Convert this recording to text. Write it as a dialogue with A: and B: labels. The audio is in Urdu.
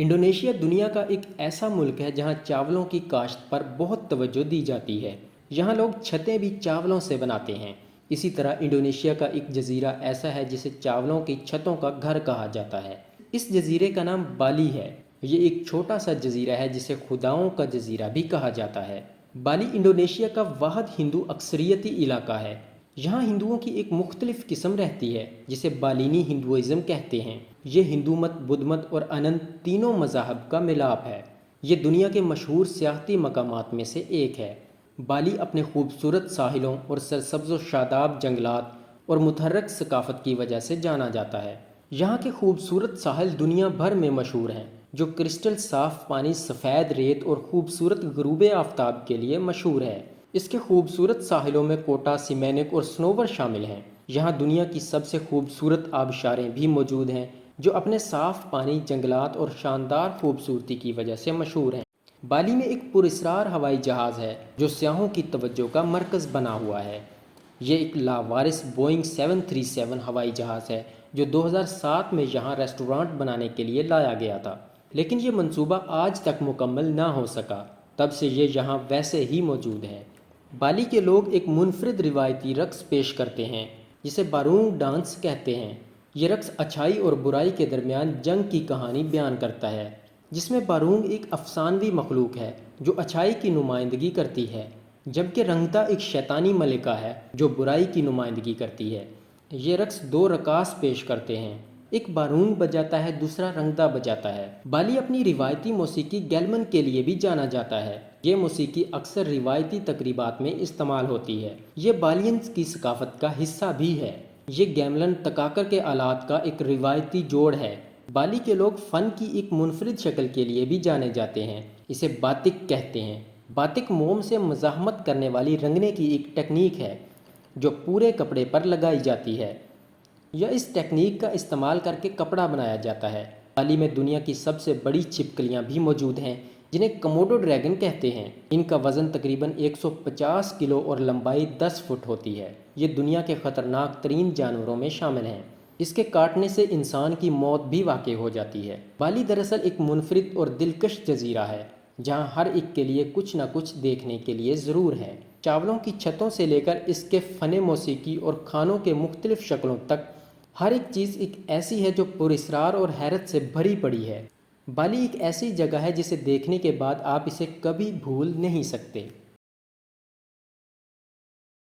A: انڈونیشیا دنیا کا ایک ایسا ملک ہے جہاں چاولوں کی کاشت پر بہت توجہ دی جاتی ہے۔ یہاں لوگ چھتیں بھی چاولوں سے بناتے ہیں۔ اسی طرح انڈونیشیا کا ایک جزیرہ ایسا ہے جسے چاولوں کی چھتوں کا گھر کہا جاتا ہے۔ اس جزیرے کا نام بالی ہے۔ یہ ایک چھوٹا سا جزیرہ ہے جسے خداؤں کا جزیرہ بھی کہا جاتا ہے۔ بالی انڈونیشیا کا واحد ہندو اکثریتی علاقہ ہے۔ یہاں ہندوؤں کی ایک مختلف قسم رہتی ہے جسے بالینی ہندوازم کہتے ہیں۔ یہ ہندو مت، بدھ مت اور اننت تینوں مذاہب کا ملاپ ہے۔ یہ دنیا کے مشہور سیاحتی مقامات میں سے ایک ہے۔ بالی اپنے خوبصورت ساحلوں اور سرسبز و شاداب جنگلات اور متحرک ثقافت کی وجہ سے جانا جاتا ہے۔ یہاں کے خوبصورت ساحل دنیا بھر میں مشہور ہیں، جو کرسٹل صاف پانی، سفید ریت اور خوبصورت غروب آفتاب کے لیے مشہور ہے۔ اس کے خوبصورت ساحلوں میں کوٹا، سیمینک اور سنوور شامل ہیں۔ یہاں دنیا کی سب سے خوبصورت آبشاریں بھی موجود ہیں، جو اپنے صاف پانی، جنگلات اور شاندار خوبصورتی کی وجہ سے مشہور ہیں۔ بالی میں ایک پراسرار ہوائی جہاز ہے جو سیاحوں کی توجہ کا مرکز بنا ہوا ہے۔ یہ ایک لاوارث بوئنگ 737 ہوائی جہاز ہے جو 2007 میں یہاں ریسٹورانٹ بنانے کے لیے لایا گیا تھا، لیکن یہ منصوبہ آج تک مکمل نہ ہو سکا۔ تب سے یہ یہاں ویسے ہی موجود ہے۔ بالی کے لوگ ایک منفرد روایتی رقص پیش کرتے ہیں جسے بارونگ ڈانس کہتے ہیں۔ یہ رقص اچھائی اور برائی کے درمیان جنگ کی کہانی بیان کرتا ہے، جس میں بارونگ ایک افسانوی مخلوق ہے جو اچھائی کی نمائندگی کرتی ہے، جبکہ رنگتا ایک شیطانی ملکہ ہے جو برائی کی نمائندگی کرتی ہے۔ یہ رقص دو رقاص پیش کرتے ہیں، ایک بارونگ بجاتا ہے، دوسرا رنگتا بجاتا ہے۔ بالی اپنی روایتی موسیقی گیلمن کے لیے بھی جانا جاتا ہے۔ یہ موسیقی اکثر روایتی تقریبات میں استعمال ہوتی ہے۔ یہ بالینز کی ثقافت کا حصہ بھی ہے۔ یہ گیملن تکاکر کے آلات کا ایک روایتی جوڑ ہے۔ بالی کے لوگ فن کی ایک منفرد شکل کے لیے بھی جانے جاتے ہیں، اسے باتک کہتے ہیں۔ باتک موم سے مزاحمت کرنے والی رنگنے کی ایک ٹیکنیک ہے جو پورے کپڑے پر لگائی جاتی ہے یا اس ٹیکنیک کا استعمال کر کے کپڑا بنایا جاتا ہے۔ بالی میں دنیا کی سب سے بڑی چھپکلیاں بھی موجود ہیں جنہیں کموڈو ڈریگن کہتے ہیں۔ ان کا وزن تقریباً 150 کلو اور لمبائی 10 فٹ ہوتی ہے۔ یہ دنیا کے خطرناک ترین جانوروں میں شامل ہیں۔ اس کے کاٹنے سے انسان کی موت بھی واقع ہو جاتی ہے۔ بالی دراصل ایک منفرد اور دلکش جزیرہ ہے جہاں ہر ایک کے لیے کچھ نہ کچھ دیکھنے کے لیے ضرور ہے۔ چاولوں کی چھتوں سے لے کر اس کے فن موسیقی اور کھانوں کے مختلف شکلوں تک، ہر ایک چیز ایک ایسی ہے جو پراسرار اور حیرت سے بھری پڑی ہے۔ بالی ایک ایسی جگہ ہے جسے دیکھنے کے بعد آپ اسے کبھی بھول نہیں سکتے۔